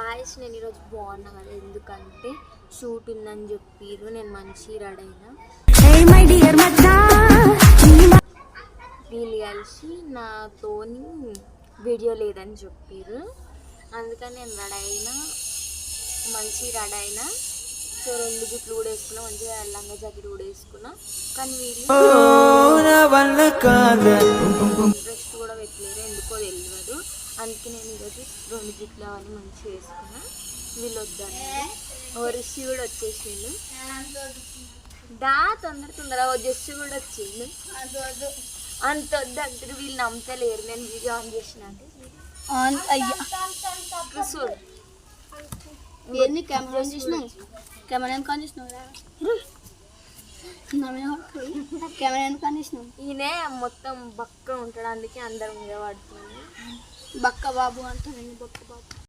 ఆయుష్ నేను ఈరోజు బాగున్నా కదా, ఎందుకంటే షూట్ ఉందని చెప్పిర్రు. నేను మంచి రెడీ అయినా. వీళ్ళు కలిసి నాతోని వీడియో లేదని చెప్పిర్రు, అందుకని నేను రెడీ అయినా, మంచి రెడీ అయినా. సో 2 జుట్లు కూడా వేసుకున్నా, మంచిగా లంగా జాకెట్ కూడా వేసుకున్నా. కానీ వీళ్ళు ఇంట్రెస్ట్ కూడా పెట్టలేరు, ఎందుకో తెలియదు. అందుకే నేను ఈరోజు 2 జుట్లు అవన్నీ మంచిగా వేసుకున్నా. వీళ్ళు వద్దని రిషి కూడా వచ్చేసిండు. దా తొందర జస్సు కూడా వచ్చిండు. అంత వద్దు అంటారు వీళ్ళు, నమ్మతలేరు. నేను వీడియో ఆన్ చేసిన అంటే చూడు కెమెరా ఆన్ చేసినావు, కెమెరా ఎందుకు ఆన్ చేసినావు, కెమెరా ఎందుకు ఆన్ చేసినావు? ఈయనే మొత్తం బక్క ఉంటాడు, అందుకే అందరం మీద పడుతుంది. బక్క బాబు అంటాను, బక్క బాబు.